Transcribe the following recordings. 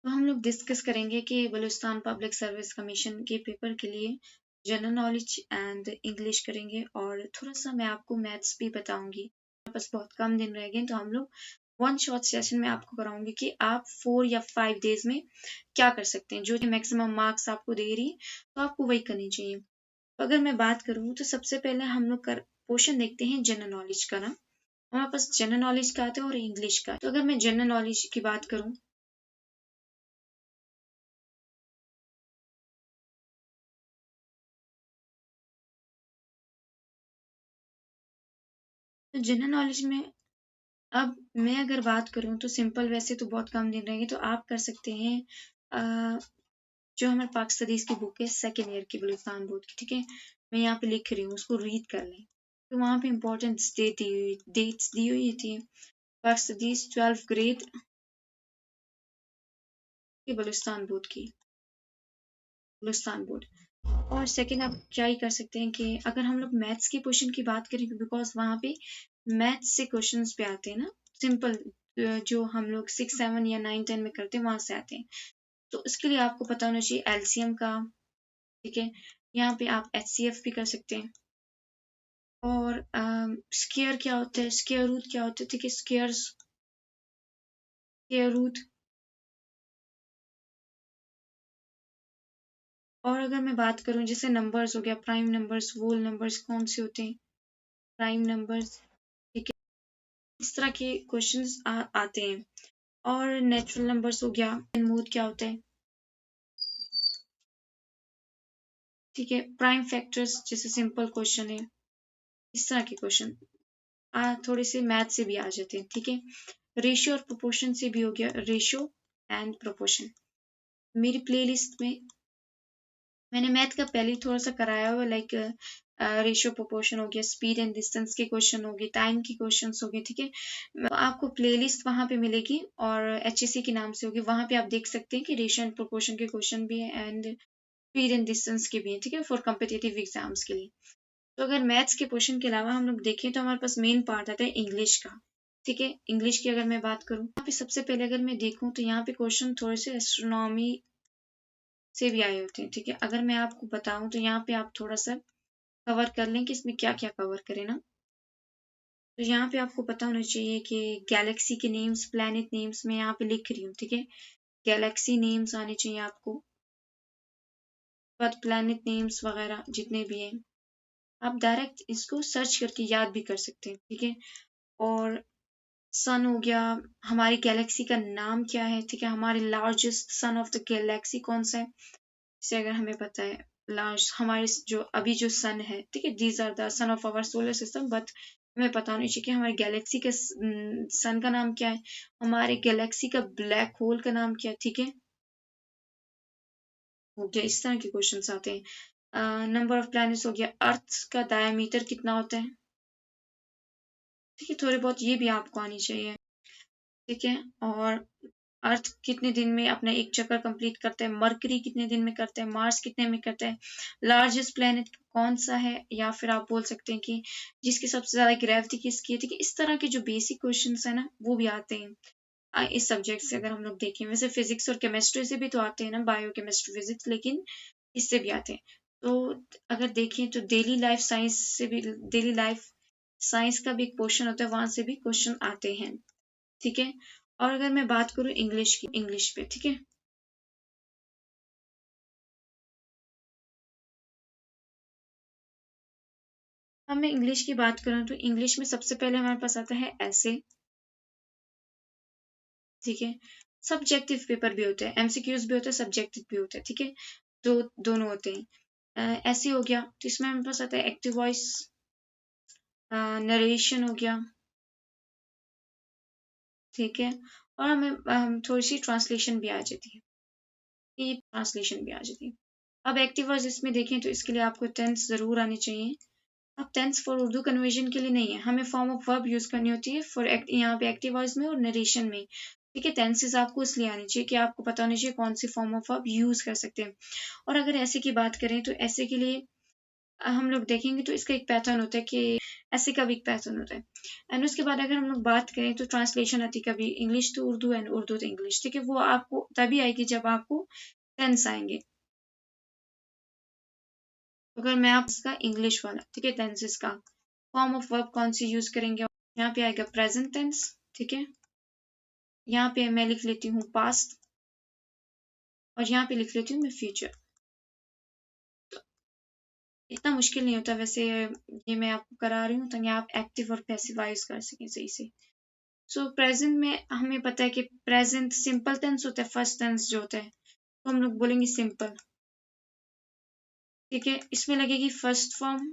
तो हम लोग डिस्कस करेंगे कि बलूचिस्तान पब्लिक सर्विस कमीशन के पेपर के लिए जनरल नॉलेज एंड इंग्लिश करेंगे और थोड़ा सा मैं आपको मैथ्स भी बताऊंगी। मेरे पास बहुत कम दिन रह गए तो हम लोग वन शॉट सेशन में आपको कराऊंगी कि आप 4 या 5 डेज में क्या कर सकते हैं। जो मैक्सिमम मार्क्स आपको दे रही है तो आपको वही करनी चाहिए। तो अगर मैं बात करूँ तो सबसे पहले हम लोग क्वेश्चन देखते हैं जनरल नॉलेज का ना। हमारे पास जनरल नॉलेज का आता है और इंग्लिश का। तो अगर मैं जनरल नॉलेज की बात करूँ तो जनरल नॉलेज में अब मैं अगर बात करूँ तो सिंपल, वैसे तो बहुत कम दिन रहेंगे तो आप कर सकते हैं जो हमारे पाक स्टडीज की बुक है सेकेंड ईयर की बलूचिस्तान बोर्ड की, ठीक है, मैं यहाँ पे लिख रही हूँ, उसको रीड कर लें। तो वहाँ पे इंपॉर्टेंट डेट्स दी हुई थी। पाक स्टडीज 12th ग्रेड की बलूचिस्तान बोर्ड की, बलूचिस्तान बोर्ड। और सेकंड आप क्या ही कर सकते हैं कि अगर हम लोग मैथ्स के क्वेश्चन की बात करें, बिकॉज वहाँ पे मैथ्स से क्वेश्चंस पे आते हैं ना, सिंपल जो हम लोग 6, 7 या 9, 10 में करते हैं वहां से आते हैं। तो इसके लिए आपको पता होना चाहिए एलसीएम का, ठीक है। यहाँ पे आप एचसीएफ भी कर सकते हैं। और स्क्वायर क्या होता है, स्क्वायर रूट क्या होता है, ठीक है, स्क्वायर रूट। और अगर मैं बात करूं जैसे नंबर्स हो गया, प्राइम नंबर्स, होल नंबर्स कौन से होते हैं, प्राइम नंबर्स, ठीक है, इस तरह के क्वेश्चंस आते हैं। और नेचुरल नंबर्स हो गया, मोड क्या होता है, ठीक है, प्राइम फैक्टर्स जैसे सिंपल क्वेश्चन है, इस तरह के क्वेश्चन थोड़े से मैथ से भी आ जाते हैं, ठीक है। रेशियो और प्रोपोर्शन से भी हो गया, रेशियो एंड प्रोपोर्शन। मेरी प्लेलिस्ट में मैंने मैथ का पहले ही थोड़ा सा कराया हुआ, लाइक रेशियो प्रोपोर्शन हो गया, स्पीड एंड डिस्टेंस के क्वेश्चन हो गए, टाइम के क्वेश्चन हो गए, ठीक है। आपको प्लेलिस्ट वहां पे मिलेगी और एचएससी के नाम से होगी, वहां पे आप देख सकते हैं कि रेशियो एंड प्रोपोर्शन के क्वेश्चन भी है एंड स्पीड एंड डिस्टेंस के भी है, ठीक है, फॉर कॉम्पिटिटिव एग्जाम्स के लिए। तो अगर मैथ्स के क्वेश्चन के अलावा हम लोग देखें तो हमारे पास मेन पार्ट आता है इंग्लिश का, ठीक है। इंग्लिश की अगर मैं बात करूँ, यहाँ पे सबसे पहले अगर मैं देखूँ तो यहाँ पे क्वेश्चन थोड़े से एस्ट्रोनॉमी से भी आए होते हैं, ठीक है। अगर मैं आपको बताऊं तो यहाँ पे आप थोड़ा सा कवर कर लें कि इसमें क्या क्या कवर करें ना। तो यहाँ पे आपको पता होना चाहिए कि गैलेक्सी के नेम्स, प्लैनेट नेम्स मैं यहाँ पे लिख रही हूँ, ठीक है। गैलेक्सी नेम्स आने चाहिए आपको, बाद प्लैनेट नेम्स वगैरह जितने भी हैं आप डायरेक्ट इसको सर्च करके याद भी कर सकते हैं, ठीक है। और सन हो गया, हमारी गैलेक्सी का नाम क्या है, ठीक है, हमारे largest son of the Galaxy कौन सा है, जैसे अगर हमें पता है लार्ज हमारे जो अभी जो सन है, ठीक है, these are the sun of our solar system, but हमें पता होना चाहिए कि हमारी गैलेक्सी के सन का नाम क्या है, हमारे गैलेक्सी का ब्लैक होल का नाम क्या है, ठीक है, हो गया। इस तरह के क्वेश्चन आते हैं। नंबर ऑफ प्लैनेट्स हो गया, अर्थ का डायमीटर कितना होता है, ठीक है, थोड़े बहुत ये भी आपको आनी चाहिए, ठीक है। और अर्थ कितने दिन में अपना एक चक्कर कंप्लीट करता है, मरकरी कितने दिन में करता है, मार्स कितने में करता है, लार्जेस्ट प्लेनेट कौन सा है, या फिर आप बोल सकते हैं कि जिसकी सबसे ज्यादा ग्रेविटी किसकी है, ठीक है। इस तरह के जो बेसिक क्वेश्चंस है ना वो भी आते हैं इस सब्जेक्ट से। अगर हम लोग देखें, वैसे फिजिक्स और केमिस्ट्री से भी तो आते हैं ना, बायो केमिस्ट्री फिजिक्स, लेकिन इससे भी आते हैं। तो अगर देखें तो डेली लाइफ साइंस से भी, डेली लाइफ साइंस का भी एक पोर्शन होता है, वहां से भी क्वेश्चन आते हैं, ठीक है। और अगर मैं बात करूं इंग्लिश की, इंग्लिश पे, ठीक है, अब मैं इंग्लिश की बात करूं तो इंग्लिश में सबसे पहले हमारे पास आता है ऐसे, ठीक है। सब्जेक्टिव पेपर भी होते हैं, एमसीक्यूज भी होते हैं, सब्जेक्टिव भी होते हैं, ठीक है, तो दोनों होते हैं। ऐसे हो गया तो इसमें हमारे पास आता है एक्टिव वॉइस, नरेशन हो गया, ठीक है। और हमें थोड़ी सी ट्रांसलेशन भी आ जाती है, ये ट्रांसलेशन भी आ जाती है। अब एक्टिव वॉइस इसमें देखें तो इसके लिए आपको टेंस जरूर आनी चाहिए। अब टेंस फॉर उर्दू कन्वर्जन के लिए नहीं है, हमें फॉर्म ऑफ वर्ब यूज करनी होती है फॉर यहाँ पे एक्टिव वॉइस में और नरेशन में, ठीक है। टेंसेस आपको इसलिए आनी चाहिए कि आपको पता होना चाहिए कौन सी फॉर्म ऑफ वर्ब यूज कर सकते हैं। और अगर ऐसे की बात करें तो ऐसे के लिए हम लोग देखेंगे तो इसका एक पैटर्न होता है कि ऐसे का भी एक पैटर्न होता है। एंड उसके बाद अगर हम लोग बात करें तो ट्रांसलेशन आती है कभी English to Urdu and Urdu to English, ठीक है, वो आपको तभी आएगी जब आपको टेंस आएंगे। अगर मैं आप इसका इंग्लिश वाला, ठीक है, टेंसेस का फॉर्म ऑफ वर्ब कौन सी यूज करेंगे, यहाँ पे आएगा प्रेजेंट टेंस, ठीक है, यहाँ पे मैं लिख लेती हूँ पास्ट और यहाँ पे लिख लेती हूँ मैं फ्यूचर। तो इतना मुश्किल नहीं होता वैसे, ये मैं आपको करा रही हूँ ताकि आप एक्टिव और पैसिव यूज कर सकें सही से। सो प्रेजेंट में हमें पता है कि प्रेजेंट सिंपल टेंस होता है, फर्स्ट टेंस जो होता है तो हम लोग बोलेंगे सिंपल, ठीक है। इसमें लगेगी फर्स्ट फॉर्म,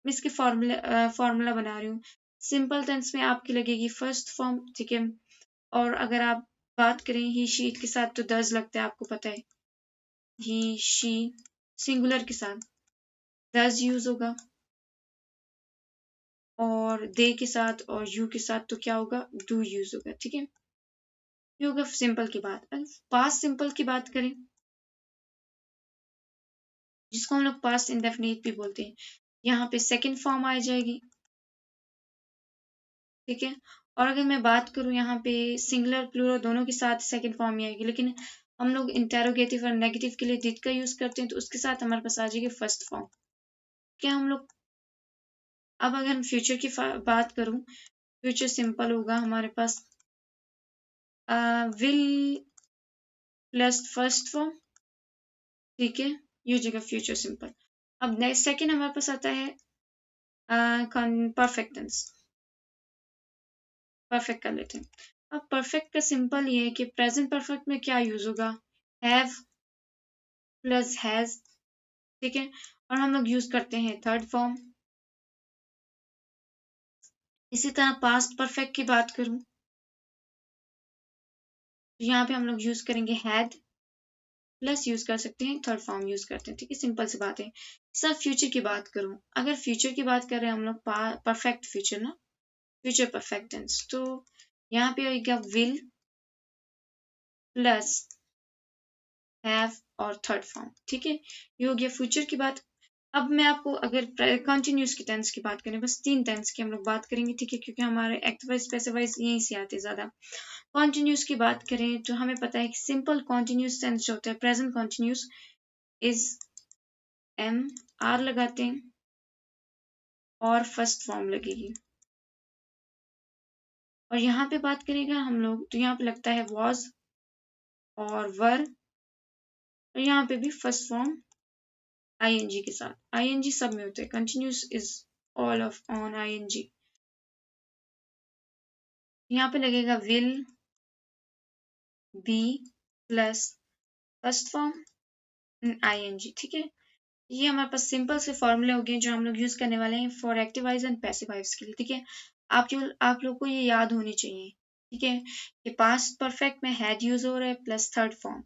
मैं इसके फॉर्मूला बना रही हूँ। सिंपल टेंस में आपकी लगेगी फर्स्ट फॉर्म, ठीक है। और अगर आप बात करें ही शी के साथ तो डज लगता है, आपको पता है ही शी सिंगुलर के साथ डज यूज होगा, और दे के साथ और यू के साथ तो क्या होगा, डू यूज होगा, ठीक है। ये होगा सिंपल की बात। अगर पास्ट सिंपल की बात करें जिसको हम लोग पास्ट इंडेफिनिट भी बोलते हैं, यहाँ पे सेकंड फॉर्म आ जाएगी, ठीक है। और अगर मैं बात करूं यहाँ पे सिंगुलर प्लूरल दोनों के साथ सेकंड फॉर्म ही आएगी, लेकिन हम लोग इंटेरोगेटिव और नेगेटिव के लिए डिड का यूज करते हैं तो उसके साथ हमारे पास आ जाएगी फर्स्ट फॉर्म। क्या हम लोग अब अगर फ्यूचर की बात करूं, फ्यूचर सिंपल होगा हमारे पास विल प्लस फर्स्ट फॉर्म, ठीक है, ये जगह फ्यूचर सिंपल। अब नेक्स्ट सेकंड हमारे पास आता है परफेक्ट टेंस, परफेक्ट कर लेते हैं। अब परफेक्ट का सिंपल ये है कि प्रेजेंट परफेक्ट में क्या यूज होगा, हैव प्लस हैज, ठीक है। और हम लोग यूज करते हैं थर्ड फॉर्म। इसी तरह पास्ट परफेक्ट की बात करूं तो यहाँ पे हम लोग यूज करेंगे हैड प्लस यूज कर सकते हैं थर्ड फॉर्म यूज करते हैं, ठीक है, सिंपल सी बात है। सब फ्यूचर की बात करूं, अगर फ्यूचर की बात कर रहे हैं हम लोग परफेक्ट फ्यूचर ना, फ्यूचर परफेक्ट टेंस, तो यहाँ पे आएगा विल प्लस हैव और थर्ड फॉर्म, ठीक है, ये हो गया फ्यूचर की बात। अब मैं आपको अगर कंटिन्यूस की टेंस की बात करें, बस 3 टेंस की हम लोग बात करेंगे, ठीक है, क्योंकि हमारे एक्टिव वाइज पैसिव वाइज यहीं से आते हैं ज्यादा। कंटिन्यूस की बात करें तो हमें पता है कि सिंपल कंटिन्यूस टेंस जो होता है present continuous is am are लगाते हैं और फर्स्ट फॉर्म लगेगी। और यहाँ पे बात करेगा हम लोग तो यहाँ पे लगता है वॉज और वर, और यहाँ पे भी फर्स्ट फॉर्म आईएनजी के साथ, आईएनजी सब में होते हैं, continuous is all of on ING. यहाँ पे लगेगा will be plus first form ING, ठीक है। ये हमारे पास सिंपल से फॉर्मूले हो गए जो हम लोग यूज करने वाले हैं for active voice and passive voice के लिए, ठीक है। आप लोग को ये याद होनी चाहिए, ठीक है, कि पास्ट परफेक्ट में हैड यूज हो रहा है प्लस थर्ड फॉर्म।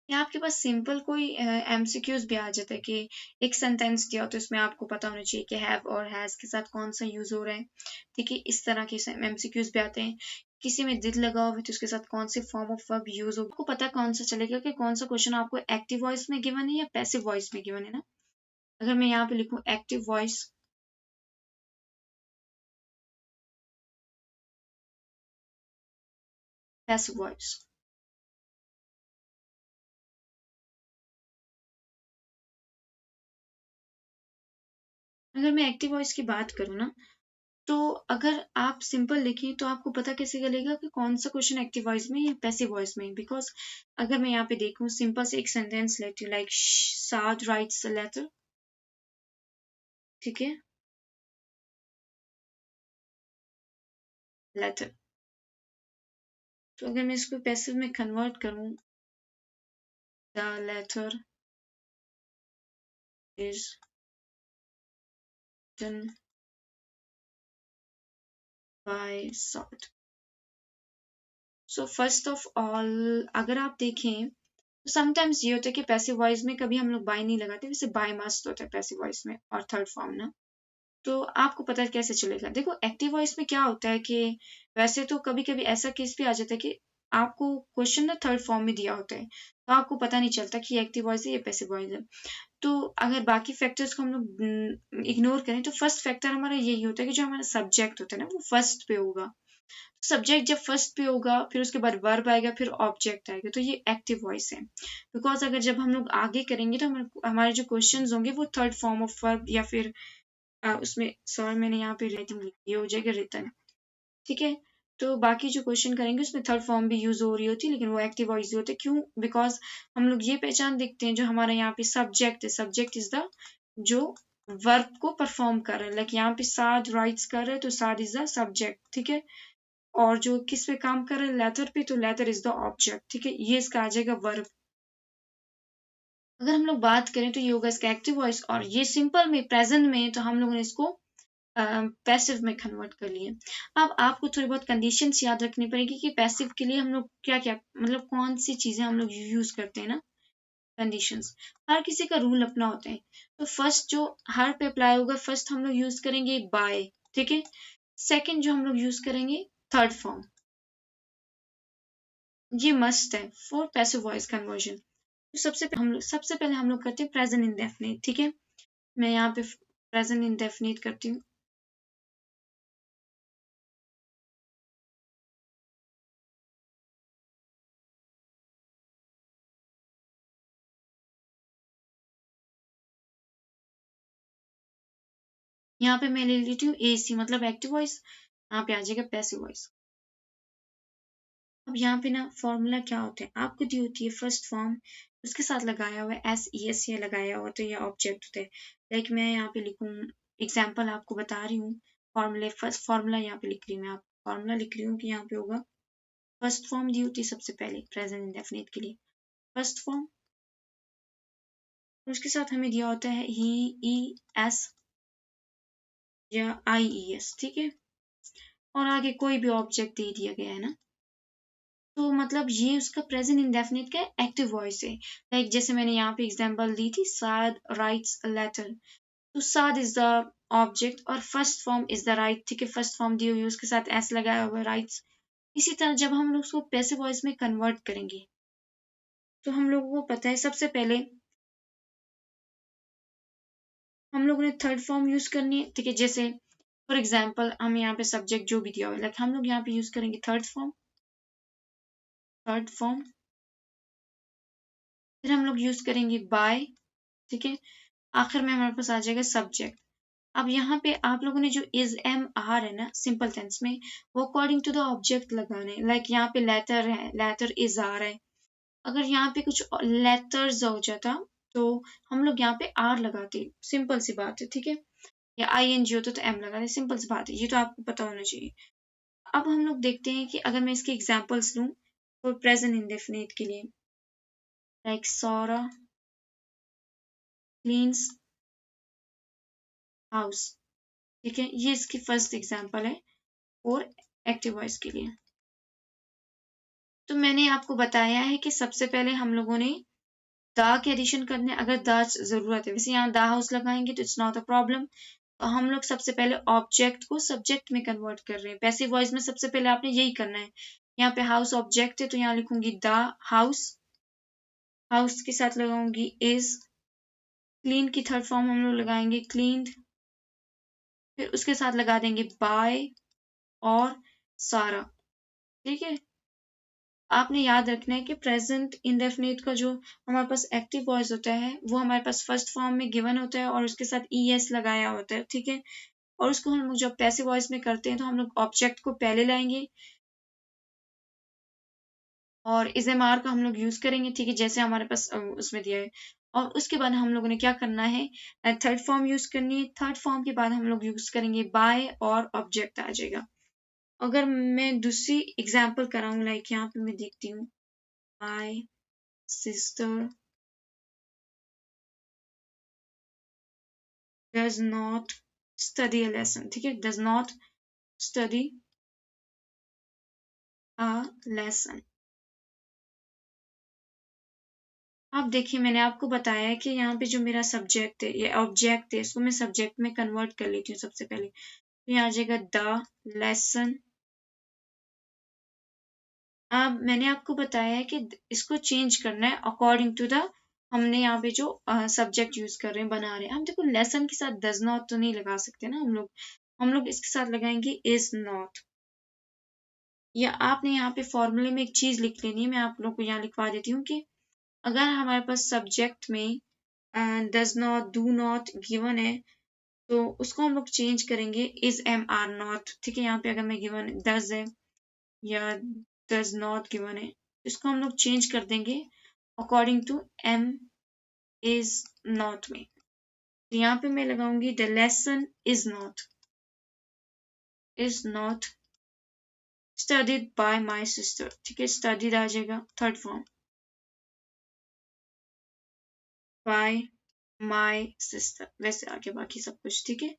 या आपके पास सिंपल कोई एमसीक्यूज भी आ जाता है कि एक सेंटेंस दिया हो तो इसमें आपको पता होना चाहिए कि हैव और हैज के साथ कौन सा यूज हो रहा है, ठीक है, इस तरह के एमसीक्यूज भी आते हैं। किसी में डिड लगा हो तो उसके साथ कौन से फॉर्म ऑफ वर्ब यूज हो, आपको पता कौन सा चलेगा कि कौन सा क्वेश्चन आपको एक्टिव वॉइस में गिवन है या पैसिव वॉइस में गिवन है ना। अगर मैं यहाँ पे लिखूं एक्टिव वॉइस, पैसिव वॉइस, अगर मैं एक्टिव वॉइस की बात करूँ ना तो अगर आप सिंपल लिखें तो आपको पता कैसे चलेगा कि कौन सा क्वेश्चन एक्टिव वॉइस में या पैसिव वॉइस में, बिकॉज अगर मैं यहाँ पे देखूं सिंपल से एक सेंटेंस लेती हूँ like Saad writes a letter, ठीक है, लेटर, तो अगर मैं इसको पैसिव में कन्वर्ट करूं, the letter is written by Saad। So first of all अगर आप देखें तो समटाइम्स ये होता है कि पैसिव वॉइस में कभी हम लोग बाय नहीं लगाते, वैसे बाय मस्ट होता है पैसिव वॉइस में और थर्ड फॉर्म ना। तो आपको पता कैसे चलेगा, देखो एक्टिव वॉइस में क्या होता है कि वैसे तो कभी कभी ऐसा केस भी आ जाता है कि आपको क्वेश्चन ना थर्ड फॉर्म में दिया होता है तो आपको पता नहीं चलता कि एक्टिव वॉइस है या पैसिव वॉइस है। तो अगर बाकी फैक्टर्स को हम लोग इग्नोर करें तो फर्स्ट फैक्टर हमारा यही होता है कि जो हमारा सब्जेक्ट होता है ना वो फर्स्ट पे होगा। सब्जेक्ट जब फर्स्ट पे होगा फिर उसके बाद वर्ब आएगा फिर ऑब्जेक्ट आएगा, तो ये एक्टिव वॉइस है। बिकॉज अगर जब हम लोग आगे करेंगे तो हमारे जो क्वेश्चंस होंगे वो थर्ड फॉर्म ऑफ वर्ब या फिर उसमें सॉरी मैंने यहाँ पे राइटिंग लिखी हो जाएगा रिटन, ठीक है। तो बाकी जो क्वेश्चन करेंगे उसमें थर्ड फॉर्म भी यूज हो रही होती है लेकिन वो एक्टिव वॉइस होते हैं। क्यों? बिकॉज हम लोग ये पहचान देखते हैं जो हमारा यहाँ पे सब्जेक्ट है, सब्जेक्ट इज द जो वर्ब को परफॉर्म कर रहा है। लाइक यहाँ पे साद राइट्स कर रहे हैं तो साद इज द सब्जेक्ट, ठीक है। और जो किस पे काम कर रहे हैं लेटर पे, तो लेटर इज द ऑब्जेक्ट, ठीक है। ये इसका आ जाएगा वर्ब। अगर हम लोग बात करें तो ये होगा इसका एक्टिव वॉइस, और ये सिंपल में प्रेजेंट में तो हम लोगों ने इसको पैसिव में कन्वर्ट कर लिए। अब आपको थोड़ी बहुत कंडीशंस याद रखनी पड़ेगी कि पैसिव के लिए हम लोग क्या क्या मतलब कौन सी चीजें हम लोग यूज करते हैं ना। कंडीशंस हर किसी का रूल अपना होता है। तो फर्स्ट जो हर पे अप्लाई होगा, फर्स्ट हम लोग यूज करेंगे बाय, ठीक है। सेकंड जो हम लोग यूज करेंगे थर्ड फॉर्म, ये मस्ट है फॉर पैसिव वॉइस कन्वर्जन। तो सबसे पहले हम लोग करते हैं प्रेजेंट इंडेफिनिट, ठीक है। मैं यहाँ पे प्रेजेंट इंडेफिनिट करती हूँ। यहाँ पे मैं ले लेती हूँ AC मतलब एक्टिव वॉइस, यहाँ पे आ जाएगा पैसिव वॉइस। अब यहाँ पे ना फॉर्मूला क्या होता है आपको दी होती है फर्स्ट फॉर्म, उसके साथ लगाया हुआ है SES ये लगाया हुआ, तो ये ऑब्जेक्ट होता है। लाइक मैं यहाँ पे लिखूँ एग्जाम्पल आपको बता रही हूँ, फॉर्मूले फर्स्ट फॉर्मूला यहाँ पे लिख रही हूँ, मैं आपको फॉर्मूला लिख रही हूँ कि यहाँ पे होगा फर्स्ट फॉर्म दी होती है सबसे पहले प्रेजेंट इंडेफिनिट के लिए फर्स्ट फॉर्म, उसके साथ हमें दिया होता है ES या IES, ठीक है। और आगे कोई भी ऑब्जेक्ट दे दिया गया है ना, तो मतलब ये उसका प्रेजेंट इंडेफिनिट का एक्टिव वॉइस है। लाइक जैसे मैंने यहाँ पे एग्जांपल दी थी, साद राइट्स अ लेटर, तो साद इज द ऑब्जेक्ट और first form is the right, ठीक है। फर्स्ट फॉर्म दी हुई उसके साथ एस लगाया हुआ राइट्स। इसी तरह जब हम लोग उसको पैसिव वॉइस में कन्वर्ट करेंगे तो हम लोगों को पता है सबसे पहले हम लोगों ने थर्ड फॉर्म यूज करनी है, ठीक है। जैसे फॉर एग्जाम्पल हम यहाँ पे सब्जेक्ट जो भी दिया हुआ है, लाइक हम लोग यहाँ पे यूज करेंगे थर्ड फॉर्म, फिर हम लोग यूज करेंगे बाय, ठीक है। आखिर में हमारे पास आ जाएगा सब्जेक्ट। अब यहाँ पे आप लोगों ने जो इज एम आर है ना सिंपल टेंस में, वो अकॉर्डिंग टू द ऑब्जेक्ट लगाने। लाइक यहाँ पे लेटर है, लेटर इज आर है। अगर यहाँ पे कुछ लेटर्स हो जाता तो हम लोग यहाँ पे आर लगाते, सिंपल सी बात है, ठीक है। या ING होता तो M लगाते, सिंपल सी बात है, ये तो आपको पता होना चाहिए। अब हम लोग देखते हैं कि अगर मैं इसके एग्जाम्पल्स लूँ तो प्रेजेंट इंडेफिनिट के लिए, लाइक सौरा क्लीन्स हाउस, ठीक है। ये इसकी फर्स्ट एग्जाम्पल है और एक्टिव वॉइस के लिए। तो मैंने आपको बताया है कि सबसे पहले हम लोगों ने द के एडिशन करने, अगर द जरूरत है, वैसे यहाँ द हाउस लगाएंगे तो इट्स नॉट अ प्रॉब्लम। तो हम लोग सबसे पहले ऑब्जेक्ट को सब्जेक्ट में कन्वर्ट कर रहे हैं। पैसिव वॉइस में सबसे पहले आपने यही करना है। यहाँ पे हाउस ऑब्जेक्ट है तो यहाँ लिखूंगी द हाउस, हाउस के साथ लगाऊंगी इज, क्लीन की थर्ड फॉर्म हम लोग लगाएंगे क्लीन्ड, फिर उसके साथ लगा देंगे बाय और सारा, ठीक है। आपने याद रखना है कि प्रेजेंट इंडेफिनिट का जो हमारे पास एक्टिव वॉइस होता है वो हमारे पास फर्स्ट फॉर्म में गिवन होता है और उसके साथ ES लगाया होता है, ठीक है। और उसको हम लोग जब पैसिव वॉइस में करते हैं तो हम लोग ऑब्जेक्ट को पहले लाएंगे और इज एम आर का हम लोग यूज करेंगे, ठीक है, जैसे हमारे पास उसमें दिया है। और उसके बाद हम लोगों ने क्या करना है, थर्ड फॉर्म यूज करनी है। थर्ड फॉर्म के बाद हम लोग यूज करेंगे बाय और ऑब्जेक्ट आ जाएगा। अगर मैं दूसरी एग्जाम्पल कराऊं, लाइक यहाँ पे मैं देखती हूँ my sister does not study a lesson, ठीक है, does not study a lesson. अब देखिए मैंने आपको बताया है कि यहाँ पे जो मेरा सब्जेक्ट है ये ऑब्जेक्ट है, इसको मैं सब्जेक्ट में कन्वर्ट कर लेती हूँ सबसे पहले। तो यहाँ आ जाएगा द लेसन। अब मैंने आपको बताया है कि इसको चेंज करना है अकॉर्डिंग टू द हमने यहाँ पे जो सब्जेक्ट यूज कर रहे हैं बना रहे हैं, हम देखो लेसन के साथ डज नॉट तो नहीं लगा सकते ना हम लोग इसके साथ लगाएंगे इज नॉट। या आपने यहाँ पे फॉर्मूले में एक चीज लिख लेनी है, मैं आप लोग को यहाँ लिखवा देती हूँ कि अगर हमारे पास सब्जेक्ट में does not do not given है तो उसको हम लोग चेंज करेंगे इज एम आर नॉट। ठीक है, यहाँ पे अगर मैं गिवन डज है या डज नॉट गिवन है, इसको हम लोग चेंज कर देंगे according to am is not में। तो यहाँ पे मैं लगाऊंगी the lesson is not studied by my sister. ठीक है, स्टडीड आ जाएगा third form, by my sister, वैसे आगे बाकी सब कुछ। ठीक है,